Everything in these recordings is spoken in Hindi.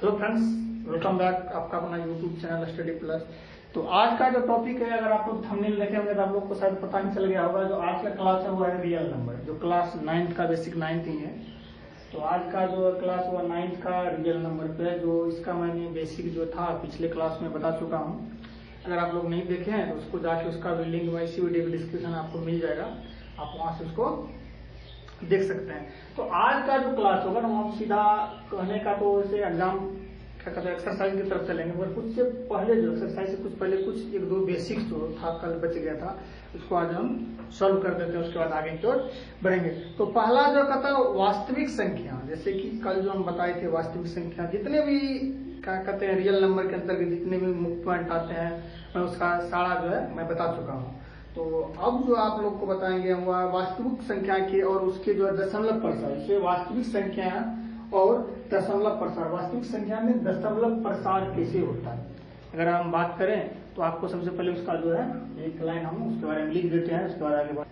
हेलो फ्रेंड्स, वेलकम बैक आपका अपना यूट्यूब चैनल स्टडी प्लस। तो आज का जो टॉपिक है, अगर आप लोग थंबनेल देखे होंगे तो आप लोग को शायद पता नहीं चल गया होगा। जो आज का क्लास है वो है रियल नंबर, जो क्लास 9th का बेसिक 9th ही है। तो आज का जो क्लास हुआ 9th का रियल नंबर पे, जो इसका मैंने बेसिक जो था पिछले क्लास में बता चुका हूँ। अगर आप लोग नहीं देखे हैं तो उसको जाके उसका भी लिंक इसी वीडियो के डिस्क्रिप्शन आपको मिल जाएगा, आप वहां से उसको देख सकते हैं। तो आज का जो क्लास होगा ना, हम सीधा कहने का तो इसे एग्जाम क्या कहते हैं एक्सरसाइज की तरफ चलेंगे, मगर कुछ से पहले जो एक्सरसाइज से कुछ पहले कुछ एक दो बेसिक्स जो था कल बच गया था, उसको आज हम सॉल्व कर देते हैं, उसके बाद आगे की ओर बढ़ेंगे। तो पहला जो कहता है वास्तविक संख्या, जैसे कि कल जो हम बताए थे वास्तविक संख्या, जितने भी क्या कहते हैं रियल नंबर के अंतर्गत जितने भी मुख्य पॉइंट आते हैं, मैं उसका सारा जो है मैं बता चुका हूँ। तो अब जो आप लोग को बताएंगे वह वास्तविक संख्या के और उसके जो है दशमलव प्रसार, इसे वास्तविक संख्या और दशमलव प्रसार, वास्तविक संख्या में दशमलव प्रसार कैसे होता है अगर हम बात करें तो आपको सबसे पहले उसका जो है एक लाइन हम उसके बारे में लिख देते हैं, उसके बाद आगे बढ़।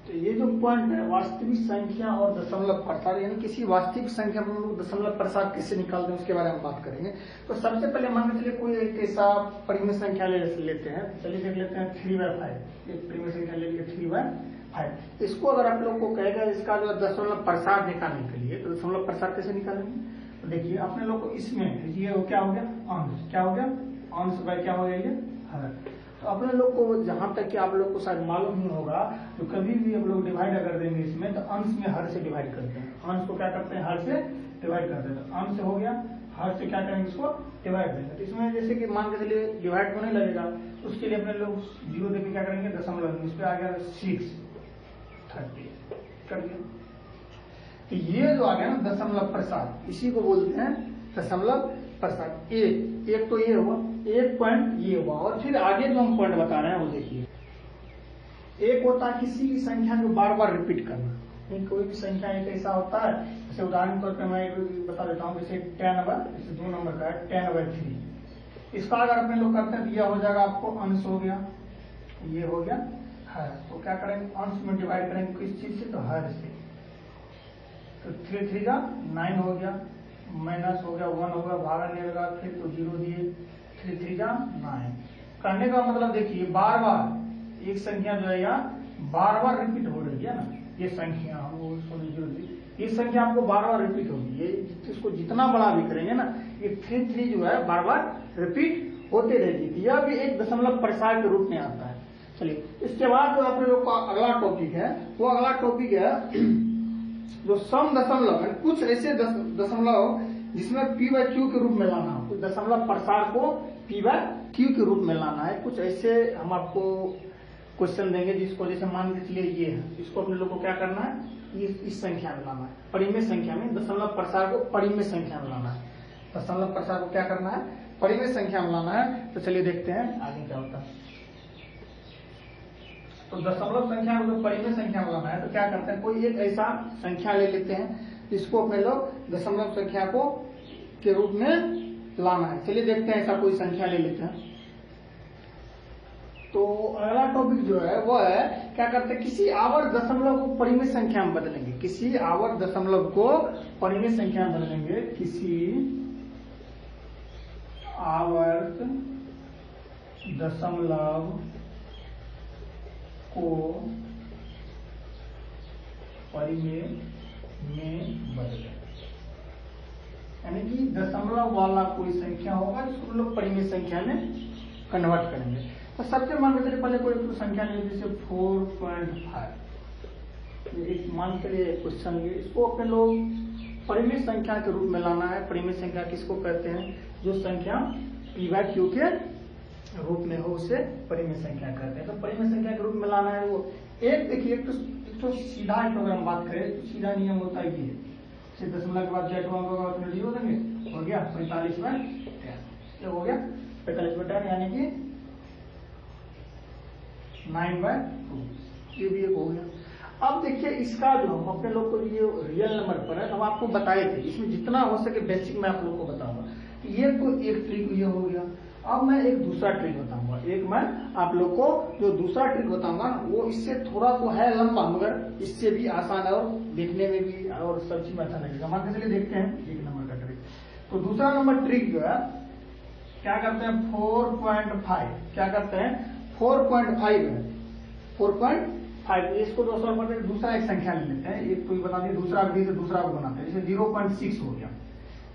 तो ये जो पॉइंट है वास्तविक संख्या और दशमलव प्रसार, यानी किसी वास्तविक संख्या में हम लोग दशमलव प्रसार कैसे निकालते हैं उसके बारे में बात करेंगे। तो सबसे पहले मान के चलिए कोई एक ऐसा परिमेय संख्या लेते हैं, चलिए देख लेते हैं 3/5। एक परिमेय संख्या ले लिया 3/5। इसको अगर आप लोग को कहेगा इसका जो दशमलव प्रसार निकालने के लिए, तो दशमलव प्रसार कैसे निकालेंगे? तो देखिए अपने लोग को इसमें ये क्या हो गया अंश, क्या हो गया अंश बाय क्या हो गया ये हर। तो अपने लोग को जहां तक कि आप लोग को शायद मालूम ही होगा, तो कभी भी हम लोग डिवाइड अगर देंगे इसमें तो अंश में हर से डिवाइड करते हैं। अंश को क्या करते हैं? हर से डिवाइड करते हैं। तो अंश हो गया, हर से क्या करेंगे इसको डिवाइड देंगे। तो इसमें जैसे कि मान के चलिए डिवाइड होने लगेगा, उसके लिए अपने लोग 0 देके क्या करेंगे दशमलव, इस पे आ गया 630 कर दिया। तो ये जो आ गया ना दशमलव प्रसार, इसी को बोलते हैं दशमलव प्रसार। एक तो ये हुआ, एक पॉइंट ये हुआ, और फिर आगे जो हम पॉइंट बता रहे हैं वो देखिए। एक होता है किसी भी संख्या को बार बार रिपीट करना। कोई भी संख्या एक ऐसा होता है, जैसे उदाहरण के तौर पर मैं बता देता हूँ, जैसे 10 जैसे 2 नंबर का है 10/3। इसका अगर अपने लोग करते हैं तो यह हो जाएगा आपको अंश हो गया, ये हो गया हर। तो क्या करेंगे अंश में डिवाइड करेंगे किस चीज से? तो हर से। तो 3 3 का 9 हो गया, माइनस हो गया 1 हो गया, भागा नहीं लगा फिर तो 0 दिए, 3 3 का 9। करने का मतलब देखिए बार बार एक संख्या जो है यहाँ बार बार रिपीट हो रही है ना, ये संख्या ये संख्या आपको बार बार रिपीट होगी। ये इसको जितना बड़ा भी करेंगे ना, ये 3 3 जो है बार बार रिपीट होते रहेगी। यह भी एक दशमलव प्रसार के रूप में आता है। चलिए इसके बाद जो अपने लोग का अगला टॉपिक है, वो अगला टॉपिक है जो सम दशमलव है। कुछ ऐसे दशमलव जिसमें p/q के रूप में लाना हो, कुछ दशमलव प्रसार को p/q के रूप में लाना है। कुछ ऐसे हम आपको क्वेश्चन देंगे जिसको जैसे मान के चलिए ये है, इसको अपने लोग को क्या करना है इस संख्या में लाना है, परिमेय संख्या में। दशमलव प्रसार को परिमेय संख्या में लाना है। दशमलव प्रसार को क्या करना है? परिमेय संख्या में लाना है। तो चलिए देखते हैं आगे क्या होता है। तो दशमलव संख्या को जो परिमेय संख्या में लाना है, तो क्या करते हैं कोई एक ऐसा संख्या ले लेते हैं जिसको अपने लोग दशमलव संख्या को के रूप में लाना है। चलिए देखते हैं ऐसा कोई संख्या ले लेते हैं। तो अगला टॉपिक जो है वो है क्या करते हैं किसी आवर्त दशमलव को परिमेय संख्या में बदलेंगे। किसी आवर्त दशमलव को परिमेय संख्या में बदलेंगे। किसी आवर्त दशमलव को परिमेय में बदलें, यानी कि दशमलव वाला कोई संख्या होगा जिसको लोग परिमेय संख्या में कन्वर्ट करेंगे। तो सबसे मान के चलिए पहले कोई तो संख्या ले, जैसे 4.5। एक मान के लिए क्वेश्चन ये, इसको अपने लोग परिमेय संख्या के रूप में लाना है। परिमेय संख्या किसको कहते हैं? जो संख्या p/q के रूप में हो उसे परिमेय संख्या कहते हैं। तो परिमेय संख्या के रूप में लाना है वो एक। देखिए एक तो सीधा अगर हम बात करें तो सीधा नियम होता है ये, दशमलव के बाद जेट होगा तो 0 देंगे, हो गया 45/10। हो गया 45/10, यानी कि 9/2। ये भी एक हो गया। अब देखिए इसका जो हम अपने लोग को ये रियल नंबर पर है, हम आपको बताए थे, इसमें जितना हो सके बेसिक मैं आप लोग को बताऊंगा। ये तो एक ट्रिक ये हो गया। अब मैं एक दूसरा ट्रिक बताऊंगा। एक मैं आप लोग को जो दूसरा ट्रिक बताऊंगा वो इससे थोड़ा तो है लंबा, मगर इससे भी आसान है और देखने में भी और सब चीज में अच्छा लगेगा। मान के चलिए देखते हैं 1 नंबर का ट्रिक। तो दूसरा नंबर ट्रिक जो है क्या करते हैं 4.5, क्या करते हैं 4.5 है 4.5, इसको दोस्तों पर दूसरा एक संख्या ले लेते हैं, एक कोई बता दिए दूसरा विधि से दूसरा को बनाते हैं, जैसे 0.6 हो गया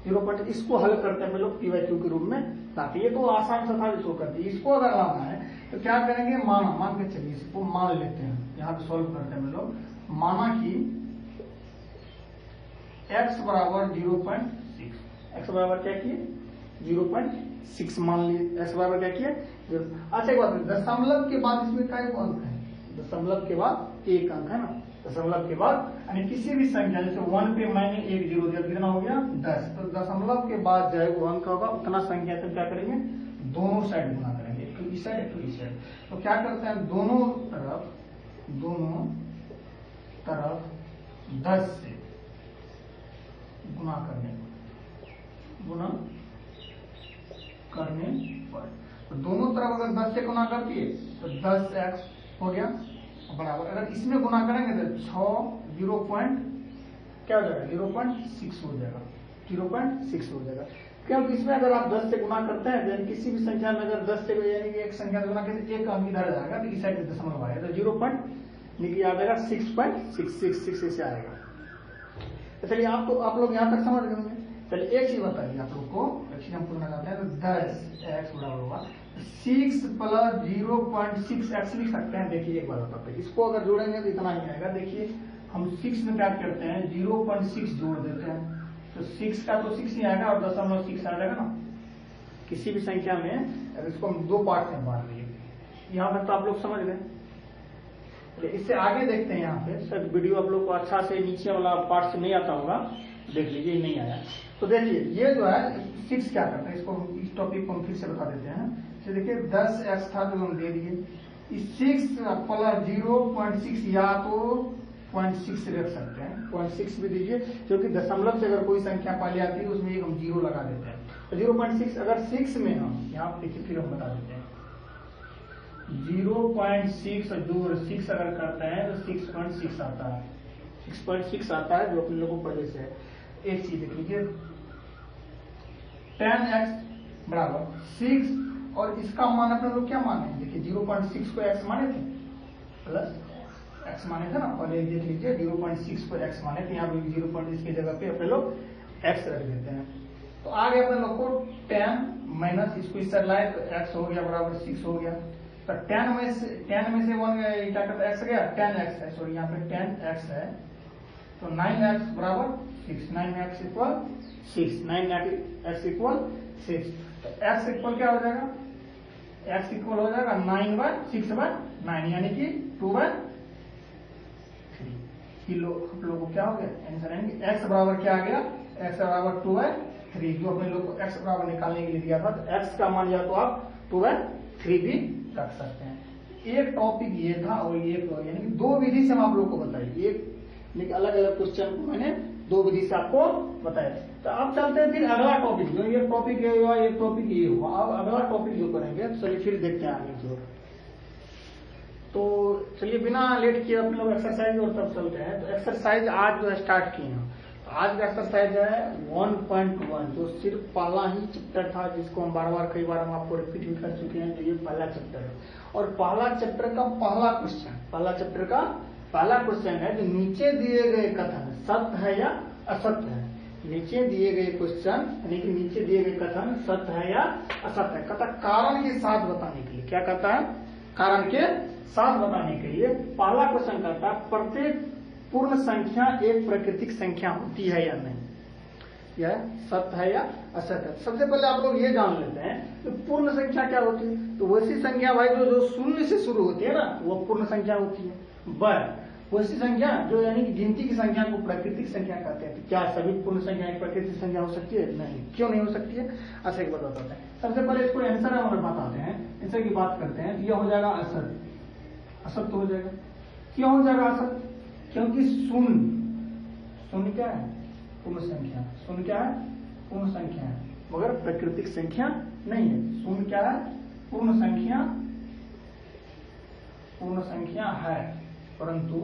0. इसको हल करते हैं हम लोग PYQ के रूप में लाते, ये तो आसान सा था इसको करते हैं। इसको अगर लाना है तो क्या करेंगे, मान के चलिए इसको मान लेते हैं, यहाँ पे सॉल्व करते हैं हम लोग, माना कि x बराबर 0.6, x बराबर क्या किए 0.6 मान लिए, x बराबर क्या किए। अच्छा एक बात, दशमलव के बाद इसमें क्या अंक है, दशमलव के बाद एक अंक है ना, दशमलव के बाद यानी किसी भी संख्या, जैसे 1 पे मैंने 1 0 दिया, कितना हो गया 10, तो दशमलव के बाद जो है वो अंक होगा उतना संख्या, तो क्या करेंगे दोनों साइड गुना करेंगे, एक तो इस साइड एक तो इस साइड। तो क्या करते हैं दोनों तरफ 10 से गुना करने पर, तो दोनों तरफ अगर 10 से गुना कर दिए तो 10x हो गया बराबर, अगर इसमें गुना करेंगे तो 6 क्या हो जाएगा 0.6 हो जाएगा, 0.6 हो जाएगा। क्योंकि इसमें अगर आप 10 से गुना करते हैं, यानी किसी भी संख्या में अगर 10 से यानी कि एक संख्या से गुना करते एक अंक इधर जाएगा तो इस साइड में दशमलव आएगा, तो 0. आ जाएगा 6.666 ऐसे आएगा। तो चलिए आप लोग यहाँ तक समझ गए होंगे। चलिए एक चीज बताइए आप लोग को, एक चीज हम पूछना चाहते हैं, तो 10x बराबर होगा 6 प्लस 0.6x लिख सकते हैं। देखिए एक बार बताते हैं, इसको अगर जोड़ेंगे तो इतना ही आएगा। देखिए हम 6 में क्या करते हैं 0.6 जोड़ देते हैं, तो 6 का तो 6 ही आएगा और 0.6 आ जाएगा ना किसी भी संख्या में। अगर इसको हम दो पार्ट में बांट लिए, यहाँ तक तो आप लोग समझ गए। इससे आगे देखते हैं, यहाँ पे सर वीडियो आप लोग को अच्छा से नीचे वाला पार्ट से नहीं आता होगा, देख लीजिए नहीं आया। तो देखिए ये जो है 6 क्या करते हैं, इसको इस टॉपिक को हम फिर से बता देते हैं। तो देखिए 10x था जो हम दे दिए, इस 6 प्लस 0.6 या तो 0.6 रख सकते हैं, 0.6 भी दीजिए, क्योंकि दशमलव से अगर कोई संख्या पहले आती है उसमें एक हम 0 लगा देते हैं। तो 0.6 अगर 6 में हम यहाँ देखिए फिर हम बता देते हैं 0.6 जोड़ 6 अगर करते हैं तो 6.6 आता है, 6.6 आता है जो अपने लोगों को पहले से है। एक चीज देख लीजिए 10x बराबर 6 और इसका मान अपने लोग क्या माने, देखिए 0.6 को x माने थे प्लस x माने थे ना, और ये देख लीजिए 0.6 को x माने थे, यहाँ पे 0.6 की जगह पे अपने लोग x रख देते हैं। तो आगे अपने लोग को 10 माइनस इसको इस तरह लाए तो x हो गया बराबर 6 हो गया। तो 10 में से 1 क्या करता है x गया 10x है, सॉरी यहाँ पे 10x है, तो 9x बराबर 6, 9x इक्वल 6, 9x इक्वल 6। तो x इक्वल क्या हो जाएगा, x इक्वल हो जाएगा 9/6/9 यानी कि 2/3। हम लोग को क्या हो गया आंसर यानी x बराबर क्या आ गया, x बराबर 2/3, जो अपने लोग को x बराबर निकालने के लिए दिया था। तो x का मान या तो आप 2/3 भी रख सकते हैं। एक टॉपिक ये था और एक यानी कि दो विधि से हम आप लोग को बताइए, एक लेकिन अलग अलग क्वेश्चन को मैंने दो विधि से आपको बताया। तो अब चलते हैं फिर अगला टॉपिक, जो ये टॉपिक ये हुआ एक टॉपिक ये हुआ, अब अगला टॉपिक जो करेंगे तो चलिए फिर देखते हैं आगे की ओर। तो चलिए बिना लेट किए अपने लोग एक्सरसाइज और तब चलते हैं। तो एक्सरसाइज आज जो स्टार्ट किए हैं, तो आज का एक्सरसाइज है 1.1 जो सिर्फ पहला ही चैप्टर था, जिसको हम बार बार कई बार हम आपको रिपीट भी कर चुके हैं। तो ये पहला चैप्टर है और पहला चैप्टर का पहला क्वेश्चन, पहला चैप्टर का पहला क्वेश्चन है जो नीचे दिए गए कथन सत्य है या असत्य है। नीचे दिए गए क्वेश्चन यानी कि नीचे दिए गए कथन सत्य है या असत्य है, कहता कारण के साथ बताने के लिए। क्या कहता है, कारण के साथ बताने के लिए पहला क्वेश्चन कहता है प्रत्येक पूर्ण संख्या एक प्राकृतिक संख्या होती है या नहीं, यह सत्य है या असत्य है। सबसे पहले आप लोग ये जान लेते हैं कि पूर्ण संख्या क्या होती है। तो वैसी संख्या भाई जो शून्य से शुरू होती है ना, वो पूर्ण संख्या होती है। वैसी संख्या जो यानी कि गिनती की संख्या को प्राकृतिक संख्या कहते हैं। तो क्या सभी पूर्ण संख्या एक प्राकृतिक संख्या हो सकती है? नहीं। क्यों नहीं हो सकती है? अच्छा एक बात बताते हैं। सबसे पहले इसको आंसर हम बताते हैं, आंसर की बात करते हैं। यह हो जाएगा असत्य, असत्य हो जाएगा। क्यों हो जाएगा असत्य? क्योंकि शून्य क्या है? पूर्ण संख्या। शून्य क्या है? पूर्ण संख्या है, मगर प्राकृतिक संख्या नहीं है। शून्य क्या है? पूर्ण संख्या, पूर्ण संख्या है, परंतु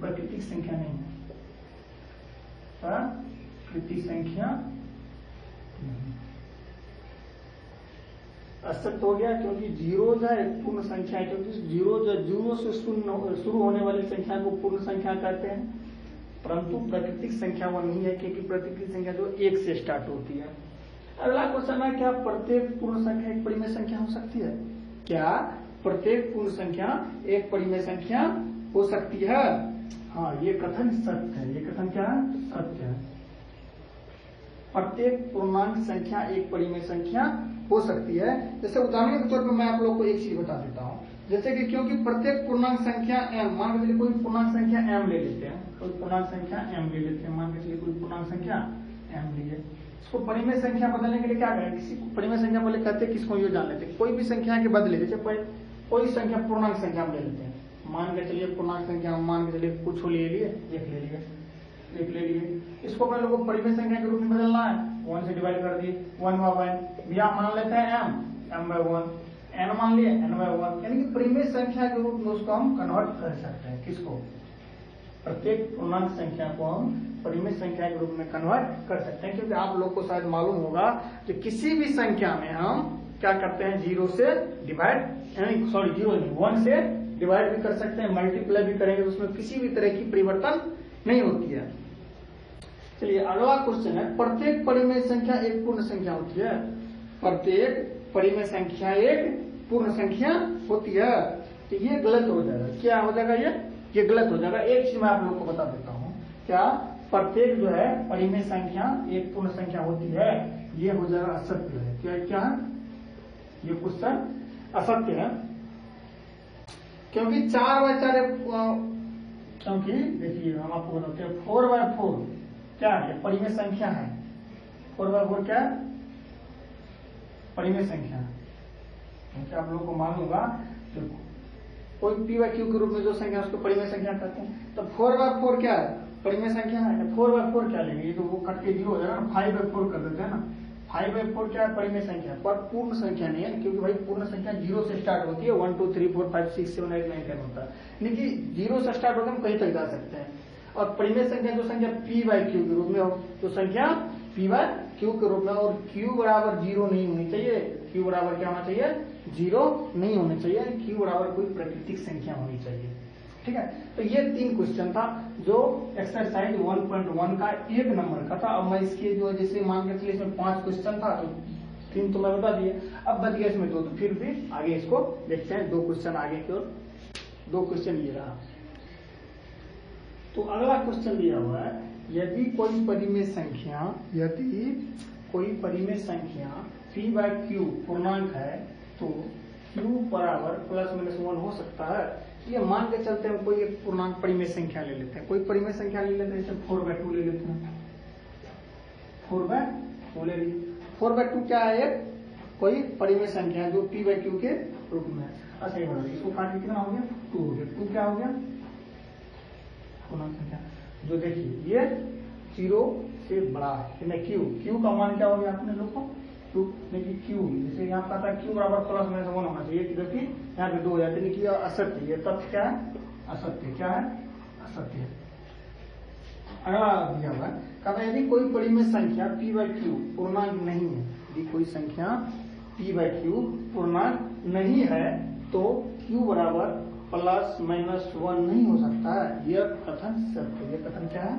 प्राकृतिक संख्या नहीं है। प्रकृति संख्या असत्य हो गया, क्योंकि जीरो जो है पूर्ण संख्या है, क्योंकि जीरो से शुरू होने वाली संख्या को पूर्ण संख्या कहते हैं, परंतु प्राकृतिक संख्या वो नहीं है, क्योंकि प्राकृतिक संख्या जो एक से स्टार्ट होती है। अगला क्वेश्चन है, क्या प्रत्येक पूर्ण संख्या एक परिमेय संख्या हो सकती है? क्या प्रत्येक पूर्ण संख्या एक परिमेय संख्या हो सकती है? हाँ, ये कथन सत्य है। ये कथन क्या है? सत्य है। प्रत्येक पूर्णांक संख्या एक परिमेय संख्या हो सकती है। जैसे उदाहरण के तौर पर मैं आप लोग को एक चीज बता देता हूँ, जैसे कि क्योंकि प्रत्येक पूर्णांक संख्या m, मान के चलिए कोई पूर्णांक संख्या m ले लेते हैं, कोई पूर्णांक संख्या m ले लेते हैं, मान के चलिए कोई पूर्णांक संख्या m लिए, इसको परिमेय संख्या बदलने के लिए क्या करें? किसी को परिमेय संख्या बोले कहते हैं, किसको ये जान लेते हैं, कोई भी संख्या के बदले, जैसे कोई संख्या पूर्णांक संख्या में ले लेते हैं, मान के चलिए पूर्णांक संख्या मान के चलिए कुछ ले लिए, एक ले लिए, इसको अपने लोगों को परिमेय संख्या के रूप में बदलना है, 1 से डिवाइड कर दिए, 1/1, या मान लेते हैं m/1, n मान लिए n/1, यानी कि परिमेय संख्या के रूप में उसको हम कन्वर्ट कर सकते हैं। किसको? प्रत्येक पूर्णांक संख्या को हम परिमेय संख्या के रूप में कन्वर्ट कर सकते हैं, क्योंकि आप लोग को शायद मालूम होगा कि किसी भी संख्या में हम क्या करते हैं, 0 से डिवाइड, सॉरी 0 नहीं, 1 से डिवाइड भी कर सकते हैं, मल्टीप्लाई भी करेंगे, तो उसमें किसी भी तरह की परिवर्तन नहीं होती है। चलिए अगला क्वेश्चन है, प्रत्येक परिमेय संख्या एक पूर्ण संख्या होती है? प्रत्येक परिमेय संख्या एक पूर्ण संख्या होती है, तो ये गलत हो जाएगा। क्या हो जाएगा? ये गलत हो जाएगा। एक चीज मैं आप लोग को बता देता हूँ, क्या प्रत्येक जो है परिमेय संख्या एक पूर्ण संख्या होती है, ये हो जाएगा असत्य है। क्या है? ये क्वेश्चन असत्य है, क्योंकि 4/4, क्योंकि देखिए हम आपको बताते हैं 4/4 क्या है? परिमेय संख्या है। 4/4 क्या है? परिमेय संख्या है, क्योंकि आप लोगों को मालूम होगा कोई p/q के रूप में जो संख्या उसको परिमेय संख्या कहते हैं। तो 4/4 क्या है? परिमेय संख्या है। 4/4 क्या लेंगे? ये तो वो कट के 0 हो जाएगा ना, 5/4 कर देते हैं ना। 5/4 क्या है? परिमेय संख्या, पर पूर्ण संख्या नहीं है, क्योंकि भाई पूर्ण संख्या 0 से स्टार्ट होती है, 1 2 3 4 5 6 7 8 9 10 होता है, यानी कि 0 से स्टार्ट होकर हम कहीं तक जा सकते हैं। और परिमेय संख्या जो संख्या p/q के रूप में हो, तो संख्या p/q के रूप में, और q बराबर 0 नहीं होनी चाहिए। q बराबर क्या होना चाहिए? 0 नहीं होना चाहिए, q बराबर कोई प्राकृतिक संख्या होनी चाहिए। ठीक है, तो ये 3 क्वेश्चन था जो एक्सरसाइज 1.1 का 1 नंबर का था। अब मैं इसके जो जैसे मान के चलिए इसमें 5 क्वेश्चन था, तो 3 तो मैं बता दिए, अब बच गया इसमें 2, तो फिर भी आगे इसको देखते हैं, 2 क्वेश्चन आगे की ओर, 2 क्वेश्चन ये रहा। तो अगला क्वेश्चन दिया हुआ है, यदि कोई परिमेय संख्या p/q पूर्णांक है, तो q बराबर ±1 हो सकता है। ये मान के चलते हैं, कोई एक पूर्णांक परिमेय संख्या ले लेते हैं, कोई परिमेय संख्या ले लेते हैं, जैसे 4/2 ले लेते हैं, 4/2 ले ली। 4/2 क्या है? एक कोई परिमेय संख्या जो p/q के रूप में है। अच्छा ये बता, इसको काट के कितना हो गया? 2 हो गया। 2 क्या हो गया? पूर्णांक संख्या जो देखिए ये 0 से बड़ा है, q का मान क्या हो गया अपने लोग को? q, जैसे यहाँ कहा था q बराबर ±1 होना चाहिए, जबकि यहाँ पे 2 हो जाते हैं, असत्य। ये तथ्य क्या है? असत्य। क्या है? असत्य। अगला दिया हुआ है, कहता है यदि कोई परिमेय संख्या p/q पूर्णांक नहीं है, यदि कोई संख्या p/q पूर्णांक नहीं है, तो q बराबर ±1 नहीं हो सकता है। यह कथन सत्य है। यह कथन क्या है?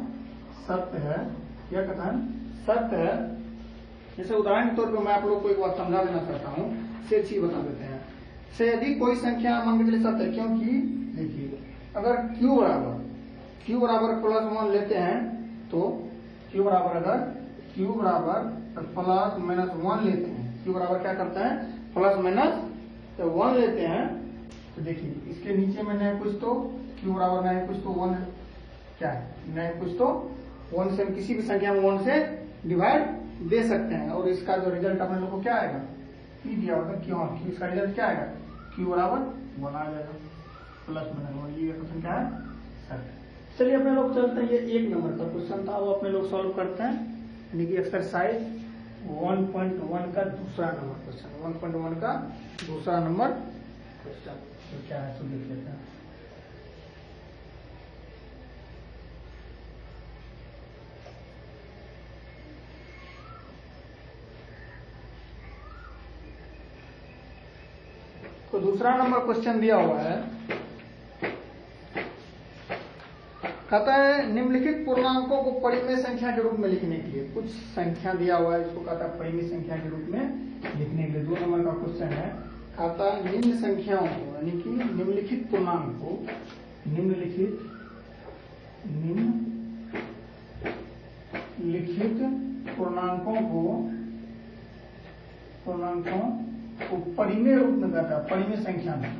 सत्य है। यह कथन सत्य है। जैसे उदाहरण के तौर पर मैं आप लोग को एक बात समझा देना चाहता हूँ, से चीज बता देते हैं। से यदि कोई संख्या मान के चलिए सत्य है, क्योंकि देखिए अगर q बराबर +1 लेते हैं, तो q बराबर +1 लेते हैं, q बराबर क्या करते हैं? +1 लेते हैं, तो देखिए इसके नीचे में न कुछ तो q बराबर न कुछ तो 1 है, क्या है? न कुछ तो 1 से हम किसी भी संख्या में 1 से डिवाइड दे सकते हैं, और इसका जो रिजल्ट अपने लोग को क्या आएगा? p दिया होगा, क्यों इसका रिजल्ट क्या आएगा? q बराबर 1 आ जाएगा, +1। ये क्वेश्चन क्या है? सत्य। चलिए अपने लोग चलते हैं, ये 1 नंबर का क्वेश्चन था, वो अपने लोग सॉल्व करते हैं, यानी कि एक्सरसाइज 1.1 का दूसरा नंबर क्वेश्चन, 1.1 का दूसरा नंबर क्वेश्चन तो क्या है, देख लेते हैं। तो दूसरा नंबर क्वेश्चन दिया हुआ है, कहता है निम्नलिखित पूर्णांकों को परिमेय संख्या के रूप में लिखने के लिए कुछ संख्या दिया हुआ है, इसको कहता है परिमेय संख्या के रूप में लिखने के लिए। 2 नंबर का क्वेश्चन है, कहता है निम्न संख्याओं को यानी कि निम्नलिखित पूर्णांक को निम्नलिखित पूर्णांकों को परिमेय रूप में कहता है, परिमेय संख्या में,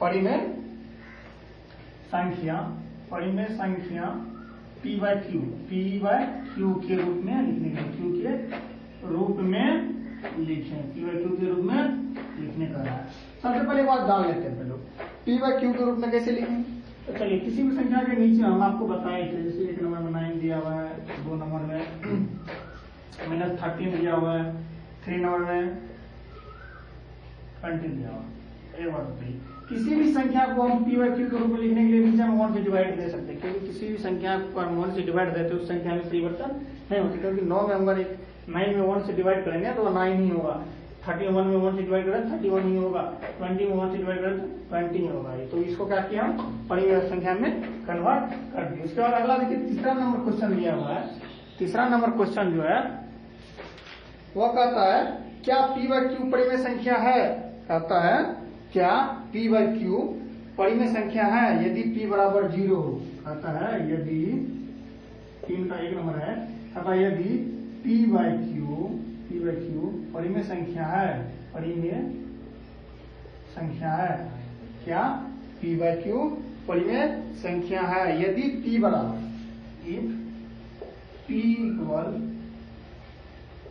परिमेय संख्या p बाय क्यू के रूप में लिखने के, क्यू के रूप में लिखें, p बाय क्यू के रूप में लिखने का है। सबसे पहले बात जान लेते हैं, पहले p बाय क्यू के रूप में कैसे लिखें। तो चलिए किसी भी संख्या के नीचे हम आपको बताए थे, जैसे 1 नंबर में 9 दिया हुआ है, 2 नंबर में -13 दिया हुआ है, 3 नंबर में 20 दिया हुआ है। एक बात बताइए, किसी भी संख्या को हम p बाय क्यू के रूप में लिखने के लिए नीचे में 1 से डिवाइड दे सकते हैं, क्योंकि किसी भी संख्या को हम 1 से डिवाइड देते हैं उस संख्या में परिवर्तन नहीं होता, क्योंकि 9 में अगर 9 में 1 से डिवाइड करेंगे तो 9 ही होगा, 31 में 1 से डिवाइड करें 31 ही होगा, 20 में 1 से डिवाइड करें तो 20 ही होगा। तो इसको क्या किया हम परिमेय संख्या में कन्वर्ट कर दिया। उसके बाद अगला देखिए, तीसरा नंबर क्वेश्चन दिया हुआ है। तीसरा नंबर क्वेश्चन जो है वह कहता है क्या p बाय क्यू परिमेय संख्या है। कहता है क्या p बाय क्यू परिमेय संख्या है यदि p बराबर 0 हो। कहता है यदि 3 का 1 नंबर है, कहता है यदि p बाय क्यू परिमेय संख्या है, परिमेय संख्या है, क्या p बाय क्यू परिमेय संख्या है यदि p बराबर, p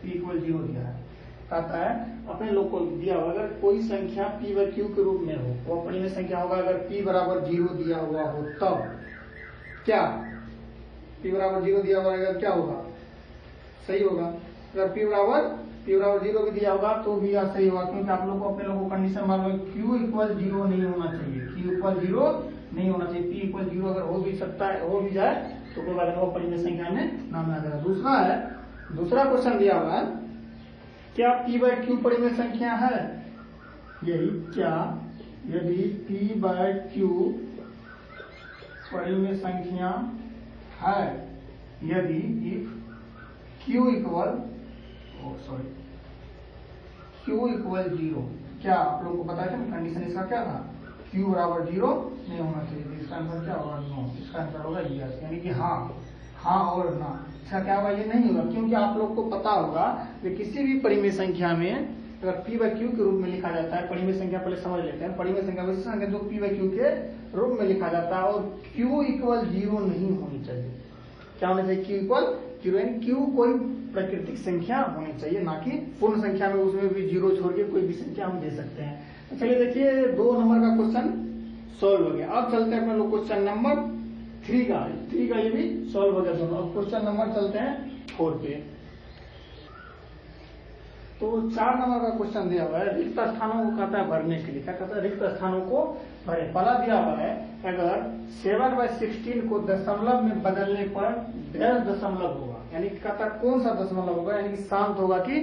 इक्वल 0 दिया है। कहता है अपने लोग को दिया हुआ अगर कोई संख्या p बाय क्यू के रूप में हो, वो परिमेय संख्या होगा अगर p बराबर 0 दिया हुआ हो, तब क्या p बराबर 0 दिया हुआ अगर क्या होगा, सही होगा। अगर p बराबर 0 भी दिया होगा तो भी सही होगा, क्योंकि आप लोग को अपने लोगों को कंडीशन मालूम है q इक्वल 0 नहीं होना चाहिए, q इक्वल 0 नहीं होना चाहिए, p इक्वल 0 अगर हो भी सकता है, हो भी जाए तो कोई बात नहीं, वो परिमेय संख्या में नाम आ जाएगा। दूसरा है, दूसरा क्वेश्चन दिया हुआ है क्या p बाय क्यू परिमेय संख्या है, यही क्या यदि p बाय क्यू परिमेय संख्या है यदि if q equal q equal 0। क्या आप लोग को पता है कंडीशन इसका क्या था, q बराबर 0 नहीं होना चाहिए, तो इसका आंसर क्या होगा, नो। इसका आंसर होगा यस, यानी कि हाँ और ना। इसका क्या होगा, ये नहीं होगा, क्योंकि आप लोग को पता होगा कि किसी भी परिमेय संख्या में अगर p बाय क्यू के रूप में लिखा जाता है, परिमेय संख्या पहले समझ लेते हैं, परिमेय संख्या वैसी संख्या जो p बाय क्यू के रूप में लिखा जाता है और q इक्वल 0 नहीं होनी चाहिए। क्या होना चाहिए, q इक्वल 0, यानी q कोई प्राकृतिक संख्या होनी चाहिए, ना कि पूर्ण संख्या में उसमें भी 0 छोड़ के कोई भी संख्या हम दे सकते हैं। तो चलिए देखिए 2 नंबर का क्वेश्चन सॉल्व हो गया। अब चलते हैं अपने लोग क्वेश्चन नंबर 3 का ये भी सॉल्व हो गया दोनों। अब क्वेश्चन नंबर चलते हैं 4 पे। तो 4 नंबर का क्वेश्चन दिया हुआ है, रिक्त स्थानों को कहता है भरने के लिए। क्या कहता है, रिक्त स्थानों को भरे। पहला दिया हुआ है अगर 7/16 को दशमलव में बदलने पर डैश दशमलव होगा, यानी कहता है कौन सा दशमलव होगा, यानी कि शांत होगा कि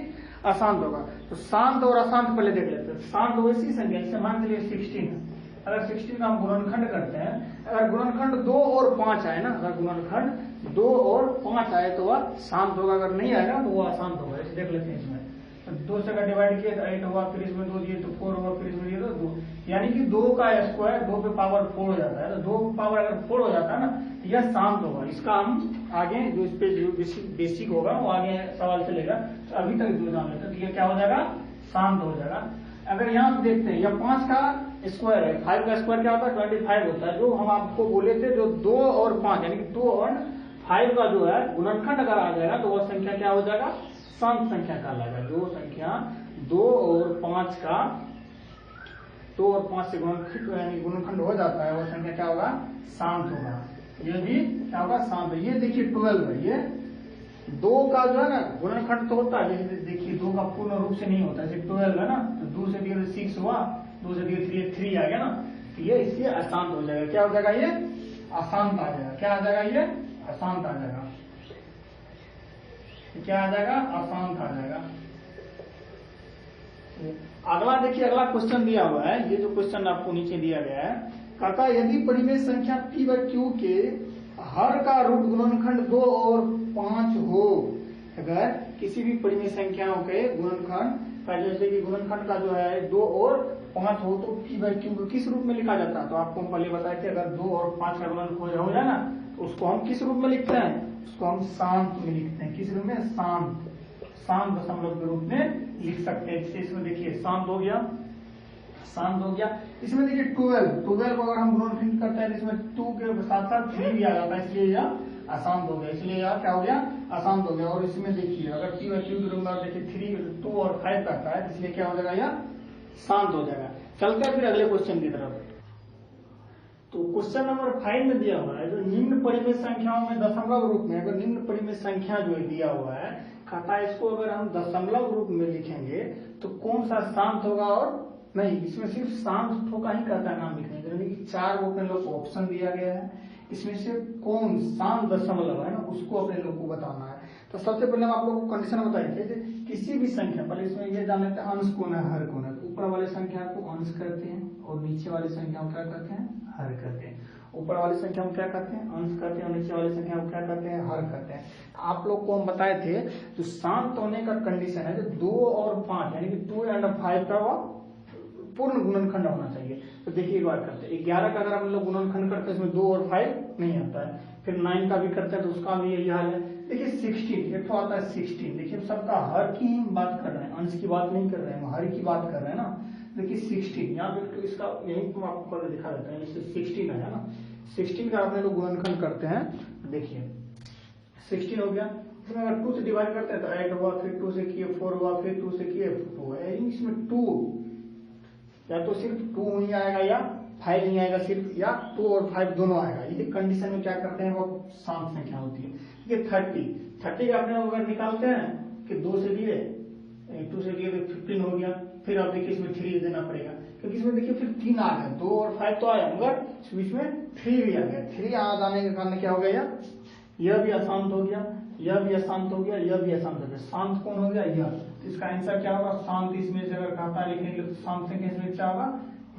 अशांत होगा। तो शांत और अशांत पहले देख लेते हैं। शांत वैसी संख्या जैसे मान लीजिए 16 है, अगर 16 का हम गुणनखंड करते हैं, अगर गुणनखंड 2 और 5 आए ना, अगर गुणनखंड 2 और 5 आए तो वह शांत होगा, अगर नहीं आएगा तो वह अशांत होगा। ऐसे देख लेते हैं। इसमें 2 से अगर डिवाइड किए तो 8 होगा, फिर इसमें 2 दिए तो 4 होगा, फिर इसमें दिए तो 2, यानी कि 2 का स्क्वायर 2 पे पावर 4 हो जाता है। तो 2 पावर अगर 4 हो जाता है ना, यह शांत होगा। इसका हम आगे जो इस पे जो बेसिक होगा वो आगे सवाल चलेगा, तो अभी तक जो जान लेते हैं। तो यह क्या हो जाएगा, शांत हो जाएगा। अगर यहाँ पे देखते हैं यह 5 का स्क्वायर है, 5 का स्क्वायर क्या होता है 25 होता है। जो हम आपको बोले थे जो 2 और 5 यानी कि 2 और 5 का जो है गुणनखंड अगर आ जाएगा तो वह संख्या क्या हो जाएगा, शांत संख्या कहलाएगा। जो संख्या 2 और 5 का 2 और 5 से गुणनखंड हो जाता है वह संख्या क्या होगा, शांत होगा। ये भी क्या होगा, शांत। ये देखिए 12 है, ये 2 का जो है ना गुणनखंड तो होता है, जैसे देखिए 2 का पूर्ण रूप से नहीं होता, जैसे 12 है ना, तो 2 से दिए 6 हुआ, 2 से दिए 3 आ गया ना, तो ये इसलिए अशांत हो जाएगा। क्या हो जाएगा, ये अशांत आ जाएगा। क्या आ जाएगा, ये अशांत आ जाएगा। क्या आ जाएगा, अशांत आ जाएगा। अगला देखिए, अगला क्वेश्चन दिया हुआ है, ये जो क्वेश्चन आपको नीचे दिया गया है, कहता है यदि परिमेय संख्या p व q के हर का रूट गुणनखंड 2 और 5 हो, अगर किसी भी परिमेय संख्याओं के गुणनखंड का, जैसे कि गुणनखंड का जो है 2 और 5 हो, तो p व q को किस रूप में लिखा जाता है? तो आपको हम पहले बताए थे, अगर 2 और 5 का गुणनखंड हो जाए ना, तो उसको हम किस रूप में लिखते हैं? उसको हम शांत में लिखते हैं। किस रूप में? शांत दशमलव के रूप में लिख सकते हैं। इसमें देखिए शांत हो गया, शांत हो गया। इसमें देखिए 12 को अगर हम गुणनखंड करते हैं, इसमें 2 के साथ साथ 3 भी आ जाता है, इसलिए यह अशांत हो गया। इसलिए यह क्या हो गया? अशांत हो गया। और इसमें देखिए अगर p व q के रूप में देखिए 3, 2 और 5 करता है, इसलिए क्या हो जाएगा? यह शांत हो जाएगा। चलते हैं फिर अगले क्वेश्चन की तरफ। तो क्वेश्चन नंबर 5 में दिया हुआ है, जो निम्न परिमेय संख्याओं में दशमलव रूप में, अगर निम्न परिमेय संख्या जो है दिया हुआ है, कहता है इसको अगर हम दशमलव रूप में लिखेंगे तो कौन सा शांत होगा और नहीं। इसमें सिर्फ शांत ठोका ही कहता है नाम लिखने के लिए, 4 अपने लोग को ऑप्शन दिया गया है, इसमें से कौन शांत दशमलव है ना, उसको अपने लोग को बताना है। तो सबसे पहले हम आप लोगों को कंडीशन बताए थे, किसी भी संख्या, पहले इसमें ये जान लेते हैं अंश कौन है, हर कौन है। ऊपर वाले संख्या को अंश करते हैं और नीचे वाली संख्या को क्या करते हैं? हर करते हैं। ऊपर वाली संख्या को क्या करते हैं? अंश करते हैं और नीचे वाली संख्या को क्या करते हैं? हर करते हैं। आप लोग को हम बताए थे, जो शांत होने का कंडीशन है, जो 2 और 5 यानी कि 2 and 5 का पूर्ण गुणनखंड होना चाहिए। तो देखिए एक बार करते हैं, 11 का अगर हम लोग गुणनखंड करते हैं, इसमें 2 और 5 नहीं आता है। फिर 9 का भी करते हैं तो उसका भी यही हाल है। देखिए 16 एक तो आता है 16, देखिए सबका हर की ही बात कर रहे हैं, अंश की बात नहीं कर रहे हैं, हर की बात कर रहे हैं ना। देखिए 16 यहाँ पे तो इसका यही तो आपको पहले दिखा देते हैं, जैसे 16 है ना, 16 का अपने लोग गुणनखंड करते हैं। देखिए 16 हो गया, इसमें अगर 2 से डिवाइड करते हैं तो 8 हुआ, फिर 2 से किए 4 हुआ, फिर 2 से किए 2 हुआ। इसमें 2 या तो सिर्फ 2 ही आएगा या 5 नहीं आएगा सिर्फ, या 2 और 5 दोनों आएगा। ये कंडीशन में क्या करते हैं, वो शांत संख्या होती है। ठीक है 30 का अपने लोग अगर निकालते हैं कि 2 से दिए 2 से दिए तो 15 हो गया। फिर आप देखिए इसमें 3 देना पड़ेगा, क्योंकि इसमें देखिए फिर 3 आ गया, 2 और 5 तो आया, मगर इसमें 3 भी आ गया। 3 आ जाने के कारण क्या हो गया? यह भी अशांत हो गया, यह भी अशांत हो गया, यह भी अशांत हो गया। शांत कौन हो गया? यह। तो इसका आंसर क्या होगा? शांत इसमें से अगर कहता है लिखने के लिए, शांत संख्या इसमें क्या होगा?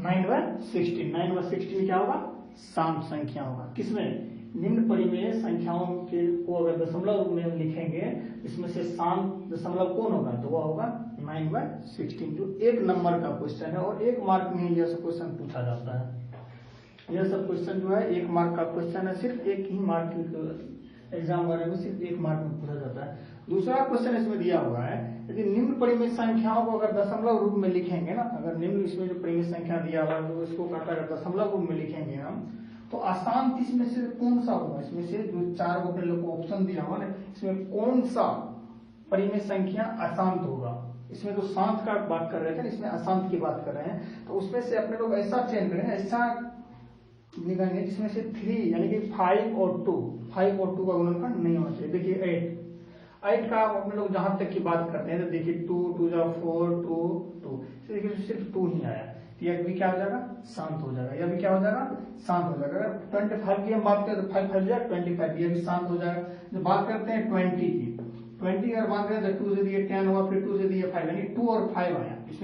9/16। 9/16 क्या होगा? शांत संख्या होगा। किसमें? निम्न परिमेय संख्याओं के को अगर दशमलव रूप में लिखेंगे, इसमें से शांत दशमलव कौन होगा? तो वह होगा 9/16, जो 1 नंबर का क्वेश्चन है और 1 मार्क में यह सब क्वेश्चन पूछा जाता है। यह सब क्वेश्चन जो है 1 मार्क का क्वेश्चन है, सिर्फ 1 ही मार्क एग्जाम वाले में सिर्फ 1 मार्क में पूछा जाता है। दूसरा क्वेश्चन इसमें दिया हुआ है, यदि निम्न परिमेय संख्याओं को अगर दशमलव रूप में लिखेंगे ना, अगर निम्न इसमें जो परिमेय संख्या दिया हुआ है तो इसको कहता है दशमलव रूप में लिखेंगे हम, तो अशांत इसमें से कौन सा होगा? इसमें से जो 4 अपने लोग को ऑप्शन दिया हुआ ना, इसमें कौन सा परिमेय संख्या अशांत होगा? इसमें तो शांत का बात कर रहे थे, इसमें अशांत की बात कर रहे हैं। तो उसमें से अपने लोग ऐसा चयन करेंगे, ऐसा निकालेंगे जिसमें से 3 यानी कि 5 और 2 का गुणनखंड नहीं होना चाहिए। देखिए 8 का अपने लोग जहां तक की बात करते हैं तो देखिए 2 2 4 2 देखिए सिर्फ 2 ही आया, यह भी क्या हो जाएगा? शांत हो जाएगा। यह भी क्या हो जाएगा? शांत हो जाएगा। अगर 25 की हम बात करें तो 5 5 जाएगा 25, यह भी शांत हो जाएगा। जब बात करते हैं 20 की, 20 अगर बात करें तो 2 से दिए 10 हुआ, फिर 2 से दिए 5, यानी 2 और 5 आया। इसमें